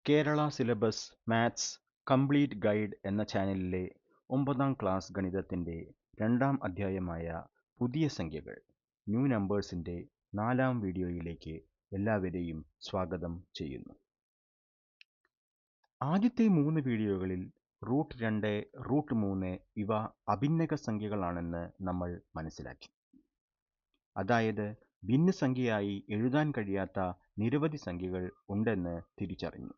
Kerala syllabus maths complete guide എന്ന ചാനലിലെ 9ാം class ഗണിതത്തിൻ്റെ രണ്ടാം അധ്യായമായ പുതിയ സംഖ്യകൾ ന്യൂ നമ്പേഴ്സിൻ്റെ 4ാം വീഡിയോയിലേക്ക് എല്ലാവരെയും സ്വാഗതം ചെയ്യുന്നു. ആദ്യത്തെ 3 വീഡിയോകളിൽ റൂട്ട് 2, റൂട്ട് 3 ഇവ അഭിന്നക സംഖ്യകളാണെന്ന് നമ്മൾ മനസ്സിലാക്കി. അതായത് ഭിന്നസംഖ്യയായി എഴുതാൻ കഴിയാത്ത നിരവധി സംഖ്യകൾ ഉണ്ടെന്ന് തിരിച്ചറിഞ്ഞു.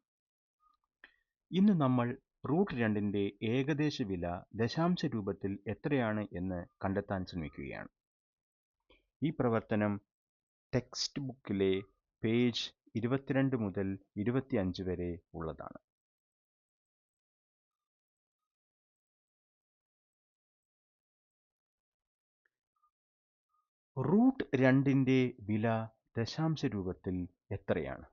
ഇന്ന് നമ്മൾ റൂട്ട് 2ൻ്റെ ഏകദേശ വില ദശാംശ രൂപത്തിൽ എത്രയാണ് എന്ന് കണ്ടെത്താൻ ശ്രമിക്കുകയാണ്. ഈ പ്രവർത്തനം ടെക്സ്റ്റ് ബുക്കിലെ പേജ് 22 മുതൽ 25 വരെ ഉള്ളതാണ്. റൂട്ട് 2ൻ്റെ വില ദശാംശ രൂപത്തിൽ എത്രയാണ്?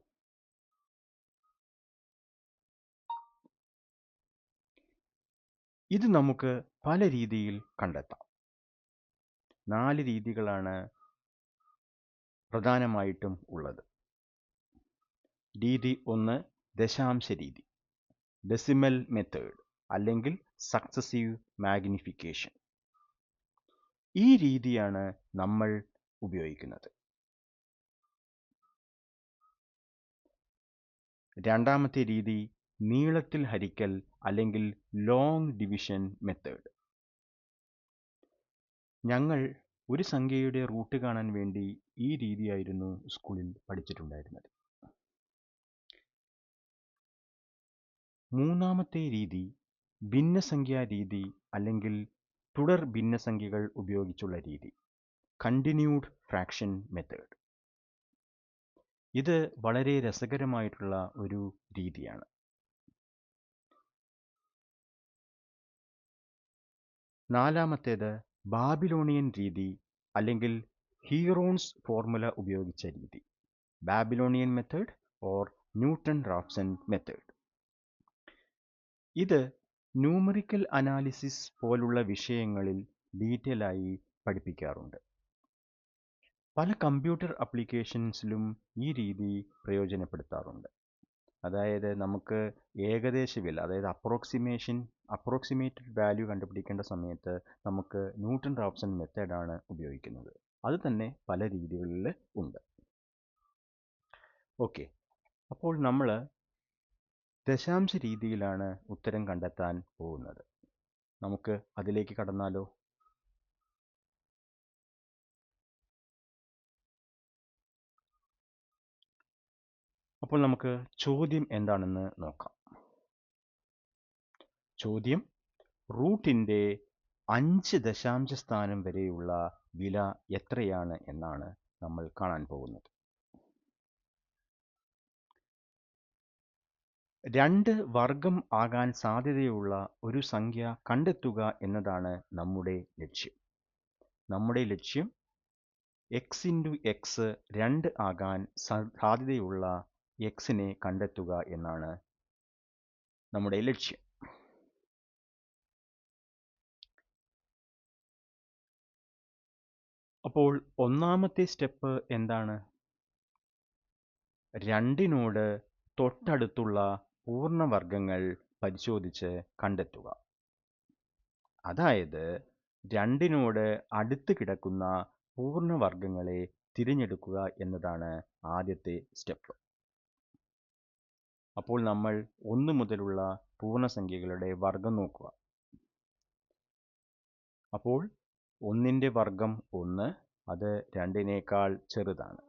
ഇത് നമുക്ക് പല രീതിയിൽ കണ്ടെത്താം. 4 രീതികളാണ് പ്രധാനമായിട്ടും ഉള്ളത്. രീതി 1 ദശാംശ രീതി, ഡെസിമൽ മെത്തേഡ് അല്ലെങ്കിൽ സക്സസീവ് മാഗ്നിഫിക്കേഷൻ. ഈ രീതിയാണ് നമ്മൾ ഉപയോഗിക്കുന്നത്. രണ്ടാമത്തെ രീതി നീളത്തിൽ ഹരിക്കൽ അല്ലെങ്കിൽ ലോങ് ഡിവിഷൻ മെത്തേഡ്. ഞങ്ങൾ ഒരു സംഖ്യയുടെ റൂട്ട് കാണാൻ വേണ്ടി ഈ രീതിയായിരുന്നു സ്കൂളിൽ പഠിച്ചിട്ടുണ്ടായിരുന്നത്. മൂന്നാമത്തെ രീതി ഭിന്നസംഖ്യാ രീതി അല്ലെങ്കിൽ തുടർ ഭിന്നസംഖ്യകൾ ഉപയോഗിച്ചുള്ള രീതി, കണ്ടിന്യൂഡ് ഫ്രാക്ഷൻ മെത്തേഡ്. ഇത് വളരെ രസകരമായിട്ടുള്ള ഒരു രീതിയാണ്. നാലാമത്തേത് ബാബിലോണിയൻ രീതി അല്ലെങ്കിൽ ഹീറോൺസ് ഫോർമുല ഉപയോഗിച്ച രീതി, Babylonian method or newton Raphson method. ഇത് ന്യൂമറിക്കൽ അനാലിസിസ് പോലുള്ള വിഷയങ്ങളിൽ ഡീറ്റെയിൽ ആയി പഠിപ്പിക്കാറുണ്ട്. പല കമ്പ്യൂട്ടർ ആപ്ലിക്കേഷൻസിലും ഈ രീതി പ്രയോജനപ്പെടുത്താറുണ്ട്. അതായത് നമുക്ക് ഏകദേശ വില, അതായത് അപ്രോക്സിമേറ്റഡ് വാല്യൂ കണ്ടുപിടിക്കേണ്ട സമയത്ത് നമുക്ക് ന്യൂട്ടൺ റാഫ്സൺ മെത്തേഡാണ് ഉപയോഗിക്കുന്നത്. അത് തന്നെ പല രീതികളിൽ ഉണ്ട്. ഓക്കെ, അപ്പോൾ നമ്മൾ ദശാംശ രീതിയിലാണ് ഉത്തരം കണ്ടെത്താൻ പോകുന്നത്. നമുക്ക് അതിലേക്ക് കടന്നാലോ? അപ്പോൾ നമുക്ക് ചോദ്യം എന്താണെന്ന് നോക്കാം. ചോദ്യം റൂട്ടിൻ്റെ 5 ദശാംശ സ്ഥാനം വരെയുള്ള വില എത്രയാണ് എന്നാണ് നമ്മൾ കാണാൻ പോകുന്നത്. 2 വർഗം ആകാൻ സാധ്യതയുള്ള ഒരു സംഖ്യ കണ്ടെത്തുക എന്നതാണ് നമ്മുടെ ലക്ഷ്യം. നമ്മുടെ ലക്ഷ്യം x × x 2 ആകാൻ സാധ്യതയുള്ള എക്സിനെ കണ്ടെത്തുക എന്നാണ് നമ്മുടെ ലക്ഷ്യം. അപ്പോൾ ഒന്നാമത്തെ സ്റ്റെപ്പ് എന്താണ്? 2നോട് തൊട്ടടുത്തുള്ള പൂർണ്ണവർഗങ്ങൾ പരിശോധിച്ച് കണ്ടെത്തുക. അതായത് 2നോട് അടുത്ത് കിടക്കുന്ന പൂർണ്ണവർഗങ്ങളെ തിരഞ്ഞെടുക്കുക എന്നതാണ് ആദ്യത്തെ സ്റ്റെപ്പ്. അപ്പോൾ നമ്മൾ 1 മുതലുള്ള പൂർണ്ണസംഖ്യകളുടെ വർഗം നോക്കുക. അപ്പോൾ 1ൻ്റെ വർഗം 1, അത് 2നേക്കാൾ ചെറുതാണ്.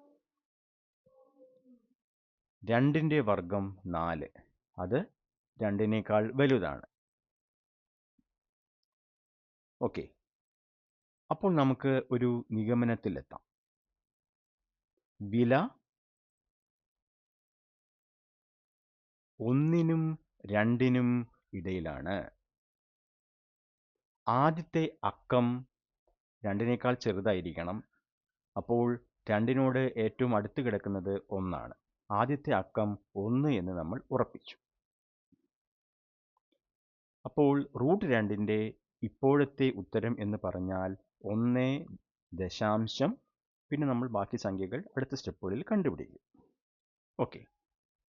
2ൻ്റെ വർഗം 4, അത് 2നേക്കാൾ വലുതാണ്. ഓക്കെ, അപ്പോൾ നമുക്ക് ഒരു നിഗമനത്തിലെത്താം. വില 1നും 2നും ഇടയിലാണ്. ആദ്യത്തെ അക്കം 2നേക്കാൾ ചെറുതായിരിക്കണം. അപ്പോൾ 2നോട് ഏറ്റവും അടുത്ത് കിടക്കുന്നത് 1 ആണ്. ആദ്യത്തെ അക്കം 1 എന്ന് നമ്മൾ ഉറപ്പിച്ചു. അപ്പോൾ റൂട്ട് 2ൻ്റെ ഇപ്പോഴത്തെ ഉത്തരം എന്ന് പറഞ്ഞാൽ 1 ദശാംശം, പിന്നെ നമ്മൾ ബാക്കി സംഖ്യകൾ അടുത്ത സ്റ്റെപ്പുകളിൽ കണ്ടുപിടിക്കും. ഓക്കെ,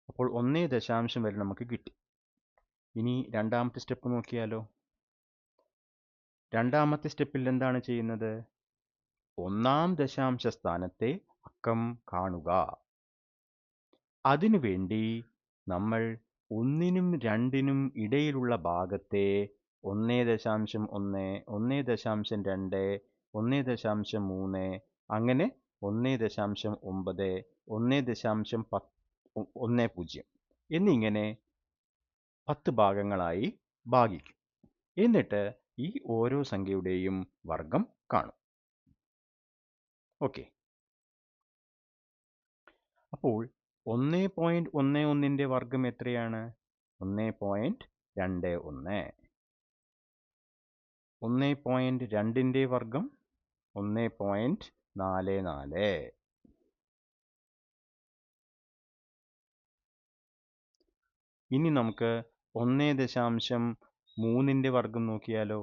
അപ്പോൾ 1 വരെ നമുക്ക് കിട്ടി. ഇനി രണ്ടാമത്തെ സ്റ്റെപ്പ് നോക്കിയാലോ. രണ്ടാമത്തെ സ്റ്റെപ്പിൽ എന്താണ് ചെയ്യുന്നത്? 1 ദശാംശ സ്ഥാനത്തെ അക്കം കാണുക. അതിനുവേണ്ടി നമ്മൾ 1നും 2നും ഇടയിലുള്ള ഭാഗത്തെ 1.1, 1.2, 1.3, അങ്ങനെ 1.9, 1.10 എന്നിങ്ങനെ 10 ഭാഗങ്ങളായി ഭാഗിക്കും. എന്നിട്ട് ഈ ഓരോ സംഖ്യയുടെയും വർഗം കാണും. ഓക്കെ. അപ്പോൾ 1.11ന്റെ വർഗം എത്രയാണ്? 1.21. 1.2ന്റെ വർഗം 1.44. ഇനി നമുക്ക് 1.3ന്റെ വർഗം നോക്കിയാലോ.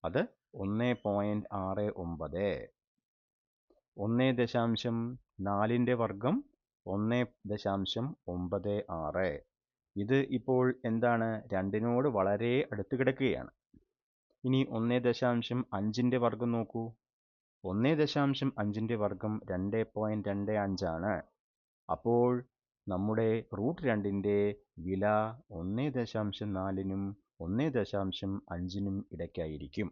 അത് 1.69. 1.4ന്റെ വർഗം 1.96. ഇത് ഇപ്പോൾ എന്താണ്? 2നോട് വളരെ അടുത്ത് കിടക്കുകയാണ്. ഇനി 1.5ന്റെ വർഗം നോക്കൂ. 1.5ന്റെ വർഗം 2.25 ആണ്. അപ്പോൾ നമ്മുടെ √2ന്റെ വില 1.4നും 1.5നും ഇടയ്ക്കായിരിക്കും.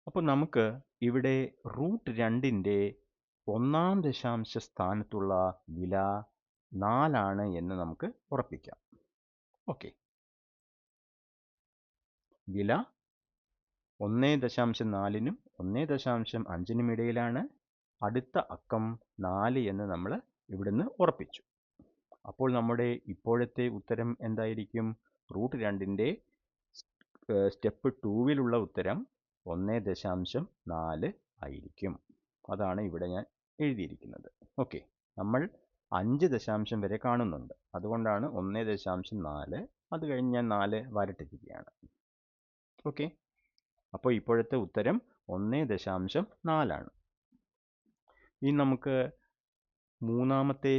അപ്പോൾ നമുക്ക് ഇവിടെ √2ന്റെ 1-ാം ദശാംശ സ്ഥാനത്തുള്ള വില 4 ആണ് എന്ന് നമുക്ക് ഉറപ്പിക്കാം. ഓക്കെ. വില 1.4നും 1.5നും ഇടയിലാണ്. അടുത്ത അക്കം 4 എന്ന് നമ്മൾ ഇവിടുന്ന് ഉറപ്പിച്ചു. അപ്പോൾ നമ്മുടെ ഇപ്പോഴത്തെ ഉത്തരം എന്തായിരിക്കും? √2ന്റെ സ്റ്റെപ്പ് 2വിലുള്ള ഉത്തരം 1.4 ആയിരിക്കും. അതാണ് ഇവിടെ ഞാൻ എഴുതിയിരിക്കുന്നത്. ഓക്കെ. നമ്മൾ 5 ദശാംശം വരെ കാണുന്നുണ്ട്. അതുകൊണ്ടാണ് 1.4. അത് കഴിഞ്ഞ് ഞാൻ 4 വരട്ടിരിക്കുകയാണ്. ഓക്കെ. അപ്പോൾ ഇപ്പോഴത്തെ ഉത്തരം 1.4 ആണ്. ഇനി നമുക്ക് മൂന്നാമത്തെ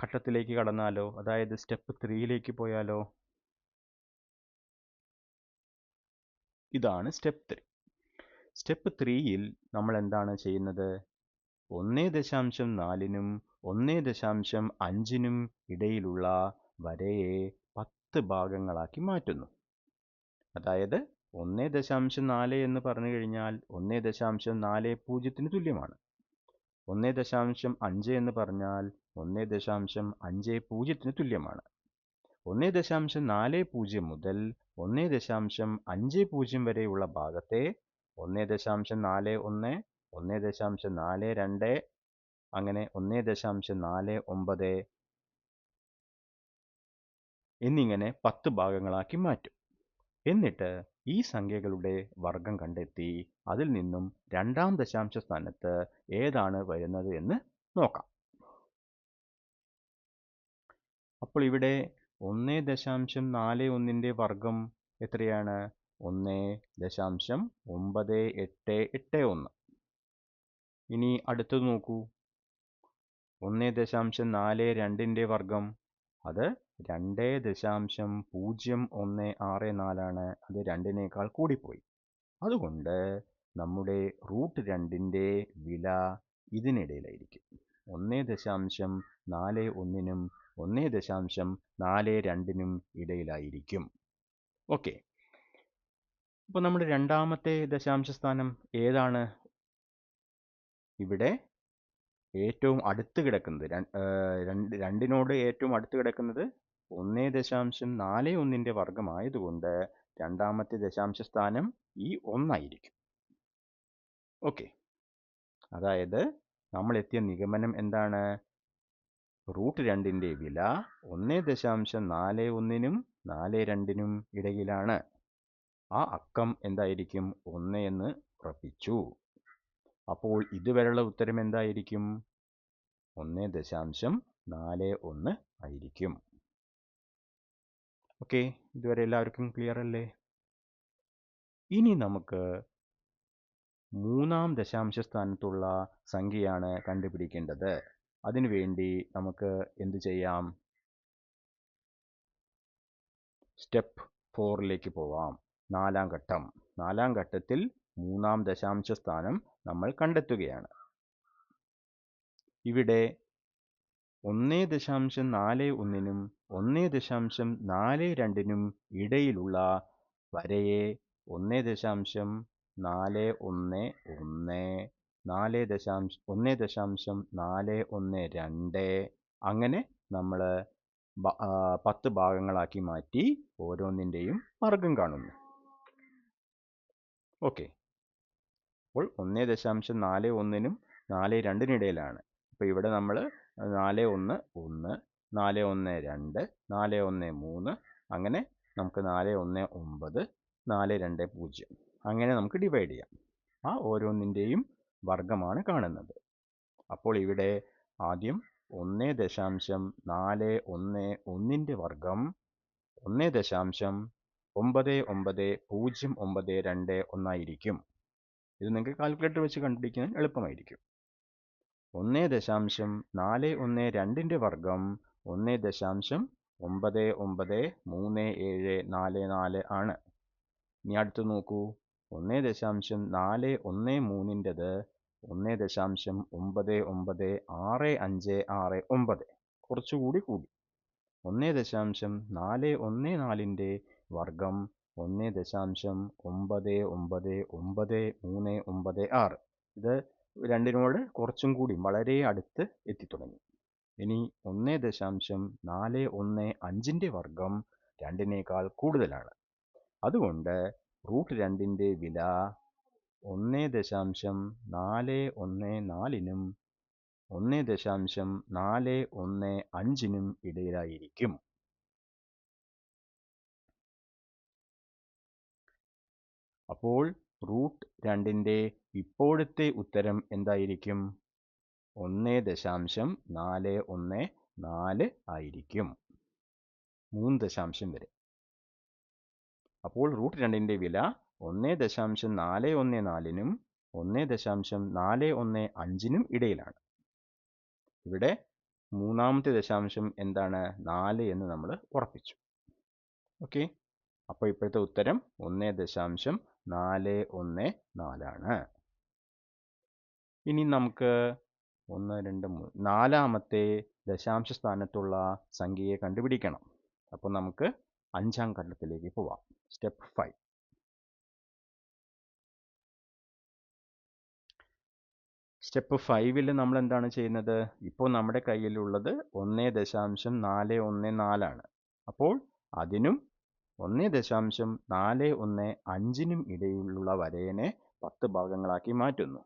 ഘട്ടത്തിലേക്ക് കടന്നാലോ. അതായത് സ്റ്റെപ്പ് 3യിലേക്ക് പോയാലോ. ഇതാണ് സ്റ്റെപ്പ് 3. സ്റ്റെപ്പ് 3യിൽ നമ്മൾ എന്താണ് ചെയ്യുന്നത്? 1.4നും 1.5നും ഇടയിലുള്ള വരയെ 10 ഭാഗങ്ങളാക്കി മാറ്റുന്നു. അതായത് 1.4 എന്ന് പറഞ്ഞു കഴിഞ്ഞാൽ 1.40ന് തുല്യമാണ്. 1.5 എന്ന് പറഞ്ഞാൽ 1.50ന് തുല്യമാണ്. 1.40 മുതൽ 1.50 വരെയുള്ള ഭാഗത്തെ 1.41, 1.42, അങ്ങനെ 1.49 എന്നിങ്ങനെ 10 ഭാഗങ്ങളാക്കി മാറ്റും. എന്നിട്ട് ഈ സംഖ്യകളുടെ വർഗം കണ്ടെത്തി അതിൽ നിന്നും 2-ാം ദശാംശ സ്ഥാനത്ത് ഏതാണ് വരുന്നത് എന്ന് നോക്കാം. അപ്പോൾ ഇവിടെ 1.41ന്റെ വർഗം എത്രയാണ്? 1.9881. ഇനി അടുത്തത് നോക്കൂ. 1.42ന്റെ വർഗം അത് 2.0164 ആണ്. അത് 2നേക്കാൾ കൂടിപ്പോയി. അതുകൊണ്ട് നമ്മുടെ √2ന്റെ വില ഇതിനിടയിലായിരിക്കും. 1.41നും 1.42നും ഇടയിലായിരിക്കും. ഓക്കെ. അപ്പോൾ നമ്മുടെ രണ്ടാമത്തെ ദശാംശ സ്ഥാനം ഏതാണ്? ഇവിടെ ഏറ്റവും അടുത്ത് കിടക്കുന്നത് 2നോട് ഏറ്റവും അടുത്ത് കിടക്കുന്നത് 1.41ന്റെ വർഗമായതുകൊണ്ട് രണ്ടാമത്തെ ദശാംശ സ്ഥാനം ഈ 1 ആയിരിക്കും. ഓക്കെ. അതായത് നമ്മൾ എത്തിയ നിഗമനം എന്താണ്? √2ന്റെ വില 1.41നും 42നും ഇടയിലാണ്. ആ അക്കം എന്തായിരിക്കും? 1 എന്ന് ഉറപ്പിച്ചു. അപ്പോൾ ഇതുവരെയുള്ള ഉത്തരം എന്തായിരിക്കും? 1.41 ആയിരിക്കും. ഓക്കെ. ഇതുവരെ എല്ലാവർക്കും ക്ലിയർ അല്ലേ? ഇനി നമുക്ക് മൂന്നാം ദശാംശ സ്ഥാനത്തുള്ള സംഖ്യയാണ് കണ്ടുപിടിക്കേണ്ടത്. അതിനുവേണ്ടി നമുക്ക് എന്ത് ചെയ്യാം? സ്റ്റെപ്പ് 4ലേക്ക് പോവാം. നാലാം ഘട്ടം. നാലാം ഘട്ടത്തിൽ മൂന്നാം ദശാംശ സ്ഥാനം നമ്മൾ കണ്ടെത്തുകയാണ്. ഇവിടെ 1.41നും 1.42നും ഇടയിലുള്ള വരയെ 1.411 1.412 അങ്ങനെ നമ്മൾ 10 ഭാഗങ്ങളാക്കി മാറ്റി ഓരോന്നിൻ്റെയും വർഗ്ഗം കാണുന്നു. ഓക്കെ, അപ്പോൾ 1.41നും 4.2നും ഇടയിലാണ്. അപ്പോൾ ഇവിടെ നമ്മൾ 4.1 4.1 2 4.1 3 അങ്ങനെ നമുക്ക് 4.19 4.20 അങ്ങനെ നമുക്ക് ഡിവൈഡ് ചെയ്യാം. ആ ഓരോന്നിൻ്റെയും വർഗ്ഗമാണ് കാണുന്നത്. അപ്പോൾ ഇവിടെ ആദ്യം 1.411ൻ്റെ വർഗ്ഗം 1.99092 ആയിരിക്കും. ഇത് നിങ്ങൾക്ക് കാൽക്കുലേറ്റർ വെച്ച് കണ്ടുപിടിക്കാൻ എളുപ്പമായിരിക്കും. 1.412ൻ്റെ വർഗ്ഗം 1.993744 ആണ്. ഇനി അടുത്ത് നോക്കൂ, 1.413ൻ്റെത് 1.996569 കുറച്ചുകൂടി കൂടി. 1.414ൻ്റെ വർഗ്ഗം 1.999396. ഇത് രണ്ടിനോട് കുറച്ചും കൂടി വളരെ അടുത്ത് എത്തിത്തുടങ്ങി. ഇനി 1.415ൻ്റെ വർഗ്ഗം 2നേക്കാൾ കൂടുതലാണ്. അതുകൊണ്ട് √2ൻ്റെ വില 1.414നും 1.415നും ഇടയിലായിരിക്കും. അപ്പോൾ √2ൻ്റെ ഇപ്പോഴത്തെ ഉത്തരം എന്തായിരിക്കും? 1.414 ആയിരിക്കും. 3 ദശാംശം വരെ. അപ്പോൾ √2ൻ്റെ വില 1.414നും 1.415നും ഇടയിലാണ്. ഇവിടെ മൂന്നാമത്തെ ദശാംശം എന്താണ്? 4 എന്ന് നമ്മൾ ഉറപ്പിച്ചു. ഓക്കെ, അപ്പോൾ ഇപ്പോഴത്തെ ഉത്തരം 1.414 ആണ്. ഇനി നമുക്ക് 1 2 3 നാലാമത്തെ ദശാംശ സ്ഥാനത്തുള്ള സംഖ്യയെ കണ്ടുപിടിക്കണം. അപ്പോൾ നമുക്ക് അഞ്ചാം ഘട്ടത്തിലേക്ക് പോവാം. സ്റ്റെപ്പ് 5. സ്റ്റെപ്പ് 5ൽ നമ്മൾ എന്താണ് ചെയ്യുന്നത്? ഇപ്പോൾ നമ്മുടെ കയ്യിലുള്ളത് 1.414 ആണ്. അപ്പോൾ അതിനും 1.415നും ഇടയിലുള്ള വരയെ 10 ഭാഗങ്ങളാക്കി മാറ്റുന്നു.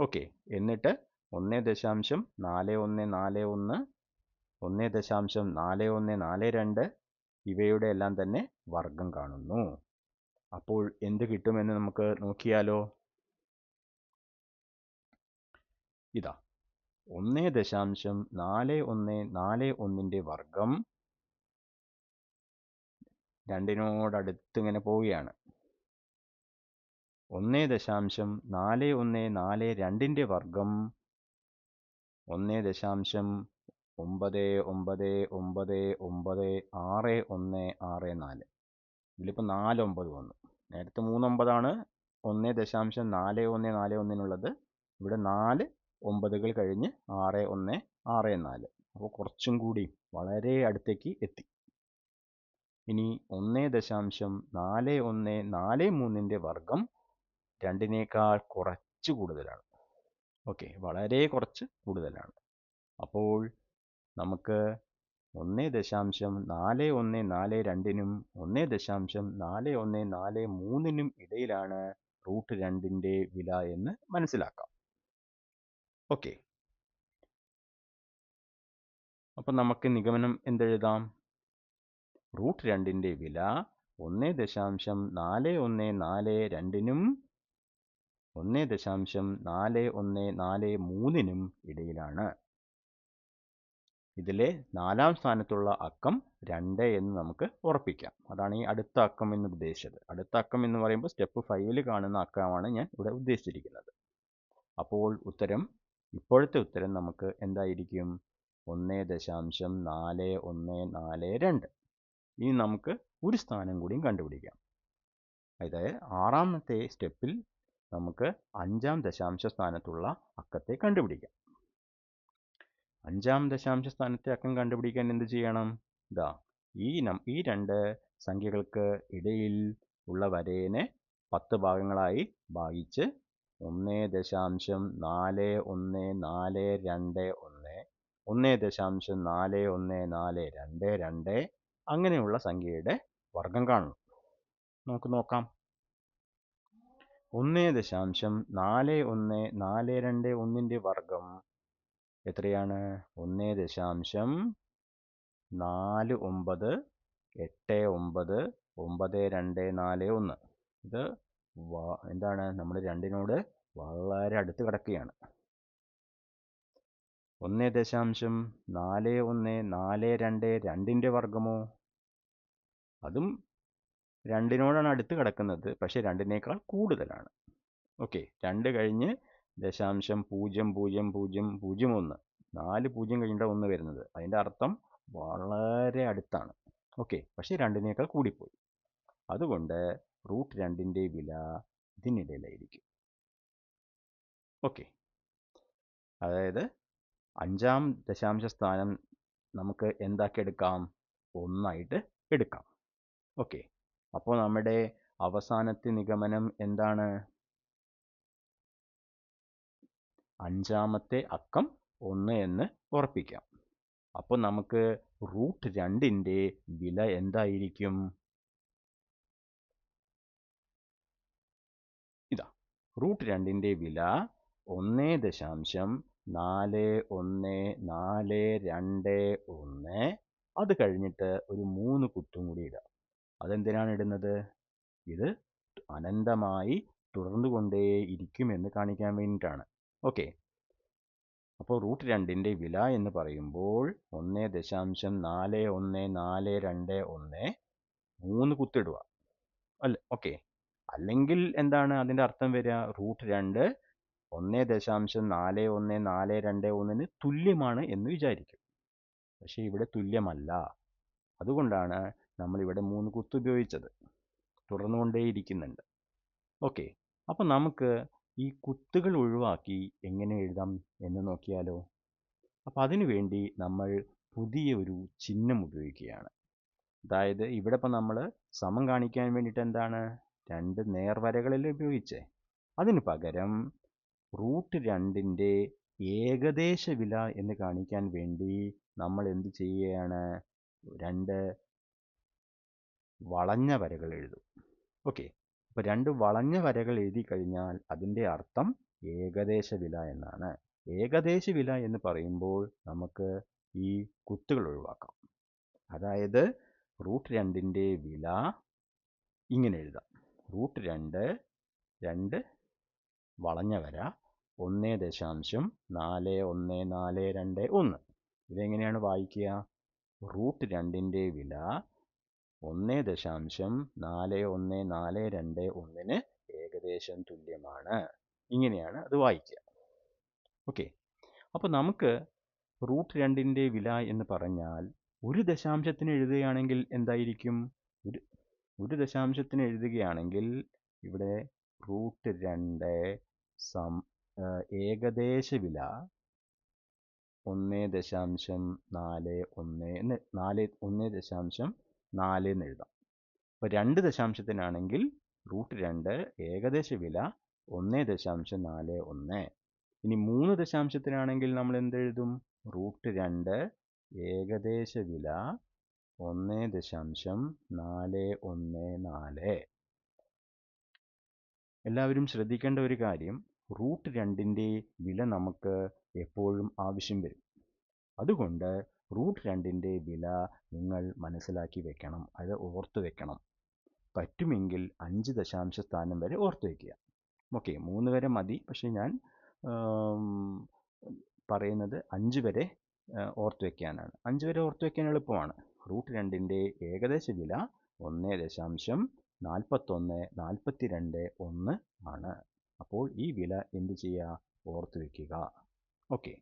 ഓക്കെ, എന്നിട്ട് 1.4141 1.4142 ഇവയുടെ എല്ലാം തന്നെ വർഗ്ഗം കാണുന്നു. അപ്പോൾ എന്ത് കിട്ടുമെന്ന് നമുക്ക് നോക്കിയാലോ? ഇതാ 1.4141ൻ്റെ വർഗ്ഗം 2നോടടുത്ത് ഇങ്ങനെ പോവുകയാണ്. 1.4142ൻ്റെ വർഗ്ഗം 1.99996164. ഇതിലിപ്പോൾ 4 9 വന്നു. നേരത്തെ 3 9 1.4141നുള്ളത്. ഇവിടെ 4 9കൾ കഴിഞ്ഞ് 6164. അപ്പോൾ കുറച്ചും കൂടി വളരെ അടുത്തേക്ക് എത്തി. ഇനി 1.4143ൻ്റെ വർഗ്ഗം 2നേക്കാൾ കുറച്ച് കൂടുതലാണ്. ഓക്കെ, വളരെ കുറച്ച് കൂടുതലാണ്. അപ്പോൾ നമുക്ക് 1.4142നും 1.4143നും ഇടയിലാണ് √2ൻ്റെ വില എന്ന് മനസ്സിലാക്കാം. ഓക്കെ, അപ്പം നമുക്ക് നിഗമനം എന്തെഴുതാം? √2ൻ്റെ വില 1.4142നും 1.4143നും ഇടയിലാണ്. ഇതിലെ 4-ാം സ്ഥാനത്തുള്ള അക്കം 2 എന്ന് നമുക്ക് ഉറപ്പിക്കാം. അതാണ് ഈ അടുത്ത അക്കം എന്ന് ഉദ്ദേശിച്ചത്. അടുത്ത അക്കം എന്ന് പറയുമ്പോൾ സ്റ്റെപ്പ് 5-ൽ കാണുന്ന അക്കമാണ് ഞാൻ ഇവിടെ ഉദ്ദേശിച്ചിരിക്കുന്നത്. അപ്പോൾ ഇപ്പോഴത്തെ ഉത്തരം നമുക്ക് എന്തായിരിക്കും? 1.4142. ഇനി നമുക്ക് ഒരു സ്ഥാനം കൂടിയും കണ്ടുപിടിക്കാം. അതായത് 6-ാമത്തെ സ്റ്റെപ്പിൽ നമുക്ക് 5-ാം ദശാംശ സ്ഥാനത്തുള്ള അക്കത്തെ കണ്ടുപിടിക്കാം. 5-ാം ദശാംശ സ്ഥാനത്തെ അക്കം കണ്ടുപിടിക്കാൻ എന്ത് ചെയ്യണം? ഈ രണ്ട് സംഖ്യകൾക്ക് ഇടയിൽ ഉള്ള വരേനെ 10 ഭാഗങ്ങളായി ഭാഗിച്ച് 1.41421 1.41422 അങ്ങനെയുള്ള സംഖ്യയുടെ വർഗം കാണണം. നമുക്ക് നോക്കാം. 1.41421ന്റെ വർഗം എത്രയാണ്? 1.49899241. ഇത് എന്താണ്? നമ്മൾ 2നോട് വളരെ അടുത്ത് കിടക്കുകയാണ്. 1.41422ന്റെ വർഗമോ? അതും 2നോടാണ് അടുത്ത് കിടക്കുന്നത്, പക്ഷെ 2നേക്കാൾ കൂടുതലാണ്. ഓക്കെ, 2 കഴിഞ്ഞ് 0.0001, 4 പൂജ്യം കഴിഞ്ഞിട്ടാണ് 1 വരുന്നത്. അതിൻ്റെ അർത്ഥം വളരെ അടുത്താണ്. ഓക്കെ, പക്ഷേ 2നേക്കാൾ കൂടിപ്പോയി. അതുകൊണ്ട് √2ന്റെ വില ഇതിനിടയിലായിരിക്കും. ഓക്കെ, അതായത് 5-ാം ദശാംശ സ്ഥാനം നമുക്ക് എന്താക്കി എടുക്കാം? 1 എടുക്കാം. ഓക്കെ, അപ്പോൾ നമ്മുടെ അവസാനത്തെ നിഗമനം എന്താണ്? 5-ാമത്തെ അക്കം 1 എന്ന് ഉറപ്പിക്കാം. അപ്പോൾ നമുക്ക് √2ന്റെ വില എന്തായിരിക്കും? √2ന്റെ വില 1.41421. അത് കഴിഞ്ഞിട്ട് ഒരു 3 കുത്തും കൂടി ഇടുക. അതെന്തിനാണ് ഇടുന്നത്? ഇത് അനന്തമായി തുടർന്നുകൊണ്ടേയിരിക്കുമെന്ന് കാണിക്കാൻ വേണ്ടിയിട്ടാണ്. ഓക്കെ, അപ്പോൾ √2ന്റെ വില എന്ന് പറയുമ്പോൾ 1.41421 3 കുത്തിടുക അല്ലേ? ഓക്കെ, അല്ലെങ്കിൽ എന്താണ് അതിൻ്റെ അർത്ഥം വരിക? √2 1.41421 തുല്യമാണ് എന്ന് വിചാരിക്കും. പക്ഷേ ഇവിടെ തുല്യമല്ല. അതുകൊണ്ടാണ് നമ്മളിവിടെ 3 കുത്ത് ഉപയോഗിച്ചത്. തുടർന്നുകൊണ്ടേയിരിക്കുന്നുണ്ട്. ഓക്കെ, അപ്പോൾ നമുക്ക് ഈ കുത്തുകൾ ഒഴിവാക്കി എങ്ങനെ എഴുതാം എന്ന് നോക്കിയാലോ? അപ്പോൾ അതിനു വേണ്ടി നമ്മൾ പുതിയ ഒരു ചിഹ്നം ഉപയോഗിക്കുകയാണ്. അതായത് ഇവിടെ ഇപ്പം നമ്മൾ സമം കാണിക്കാൻ വേണ്ടിയിട്ട് എന്താണ്? 2 നേർവരകളല്ലേ ഉപയോഗിച്ചേ. അതിന് പകരം √2ന്റെ ഏകദേശ വില എന്ന് കാണിക്കാൻ വേണ്ടി നമ്മൾ എന്ത് ചെയ്യുകയാണ്? 2 വളഞ്ഞ വരകൾ എഴുതും. ഓക്കെ, അപ്പോൾ 2 വളഞ്ഞ വരകൾ എഴുതി കഴിഞ്ഞാൽ അതിൻ്റെ അർത്ഥം ഏകദേശ വില എന്നാണ്. ഏകദേശ വില എന്ന് പറയുമ്പോൾ നമുക്ക് ഈ കുത്തുകൾ ഒഴിവാക്കാം. അതായത് √2ന്റെ വില ഇങ്ങനെ എഴുതാം. √2 2 വളഞ്ഞ വര 1.41421. ഇതെങ്ങനെയാണ് വായിക്കുക? √2ന്റെ വില 1.41421 ഏകദേശം തുല്യമാണ്. ഇങ്ങനെയാണ് അത് വായിക്കുക. ഓക്കെ, അപ്പോൾ നമുക്ക് √2ന്റെ വില എന്ന് പറഞ്ഞാൽ ഒരു ദശാംശത്തിന് എഴുതുകയാണെങ്കിൽ എന്തായിരിക്കും? ഒരു ദശാംശത്തിന് എഴുതുകയാണെങ്കിൽ ഇവിടെ √2 ഏകദേശ വില 1.4 എന്ന് എഴുതാം. അപ്പോൾ 2 ദശാംശത്തിനാണെങ്കിൽ √2 ഏകദേശ വില 1.41. ഇനി 3 ദശാംശത്തിനാണെങ്കിൽ നമ്മൾ എന്തെഴുതും? √2 ഏകദേശ വില 1.414. എല്ലാവരും ശ്രദ്ധിക്കേണ്ട ഒരു കാര്യം, √2ന്റെ വില നമുക്ക് എപ്പോഴും ആവശ്യം വരും. അതുകൊണ്ട് √2ന്റെ വില നിങ്ങൾ മനസ്സിലാക്കി വെക്കണം, അത് ഓർത്ത് വെക്കണം. പറ്റുമെങ്കിൽ 5 ദശാംശ സ്ഥാനം വരെ ഓർത്ത് വയ്ക്കുക. ഓക്കെ, 3 വരെ മതി, പക്ഷേ ഞാൻ പറയുന്നത് 5 വരെ ഓർത്ത് വയ്ക്കാനാണ്. 5 വരെ ഓർത്ത് വയ്ക്കാൻ എളുപ്പമാണ്. √2ൻ്റെ ഏകദേശ വില 1.4142 ആണ്. അപ്പോൾ ഈ വില എന്ത് ചെയ്യുക? ഓർത്ത് വയ്ക്കുക. ഓക്കെ.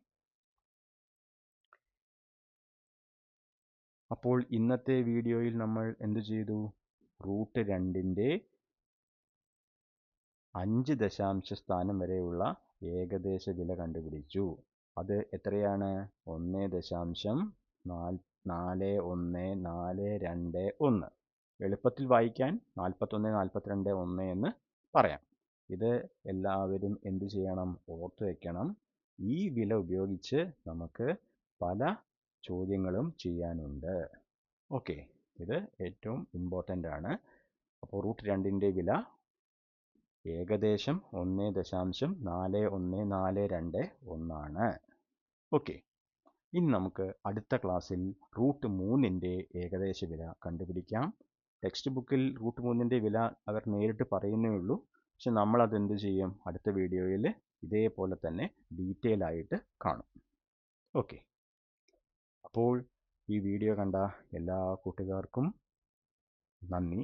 അപ്പോൾ ഇന്നത്തെ വീഡിയോയിൽ നമ്മൾ എന്ത് ചെയ്തു? √2ൻ്റെ 5 ദശാംശ സ്ഥാനം വരെയുള്ള ഏകദേശ വില കണ്ടുപിടിച്ചു. അത് എത്രയാണ്? 1.41421. എളുപ്പത്തിൽ വായിക്കാൻ 41, 42, 1 എന്ന് പറയാം. ഇത് എല്ലാവരും എന്ത് ചെയ്യണം? ഓർത്ത് വയ്ക്കണം. ഈ വില ഉപയോഗിച്ച് നമുക്ക് പല ചോദ്യങ്ങളും ചെയ്യാനുണ്ട്. ഓക്കെ, ഇത് ഏറ്റവും ഇമ്പോർട്ടൻ്റ് ആണ്. അപ്പോൾ √2ൻ്റെ വില ഏകദേശം 1.41421 ആണ്. ഓക്കെ, ഇനി നമുക്ക് അടുത്ത ക്ലാസ്സിൽ √3ൻ്റെ ഏകദേശ വില കണ്ടുപിടിക്കാം. ടെക്സ്റ്റ് ബുക്കിൽ √3ൻ്റെ വില അവർ നേരിട്ട് പറയുന്നേ ഉള്ളൂ. പക്ഷെ നമ്മളത് എന്ത് ചെയ്യും? അടുത്ത വീഡിയോയിൽ ഇതേപോലെ തന്നെ ഡീറ്റെയിൽ ആയിട്ട് കാണും. ഓക്കെ, അപ്പോൾ ഈ വീഡിയോ കണ്ട എല്ലാ കൂട്ടുകാർക്കും നന്ദി.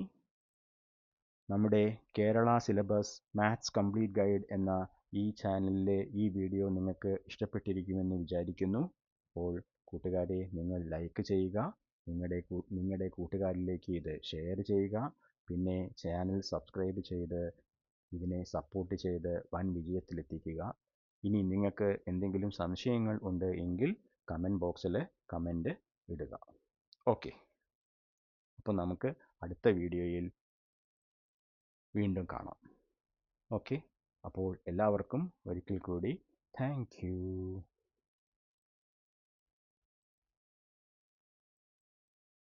നമ്മുടെ Kerala syllabus maths complete guide എന്ന ഈ ചാനലിലെ ഈ വീഡിയോ നിങ്ങൾക്ക് ഇഷ്ടപ്പെട്ടിരിക്കുമെന്ന് വിചാരിക്കുന്നു. അപ്പോൾ കൂട്ടുകാരെ, നിങ്ങൾ ലൈക്ക് ചെയ്യുക, നിങ്ങളുടെ കൂട്ടുകാരിലേക്ക് ഇത് ഷെയർ ചെയ്യുക. പിന്നെ ചാനൽ സബ്സ്ക്രൈബ് ചെയ്ത് ഇതിനെ സപ്പോർട്ട് ചെയ്ത് വൻ വിജയത്തിലെത്തിക്കുക. ഇനി നിങ്ങൾക്ക് എന്തെങ്കിലും സംശയങ്ങൾ ഉണ്ട് എങ്കിൽ കമൻറ്റ് ബോക്സിൽ കമൻറ്റ് ഇടുക. ഓക്കെ, അപ്പോൾ നമുക്ക് അടുത്ത വീഡിയോയിൽ വീണ്ടും കാണാം. ഓക്കെ, അപ്പോൾ എല്ലാവർക്കും ഒരിക്കൽ കൂടി താങ്ക് യു.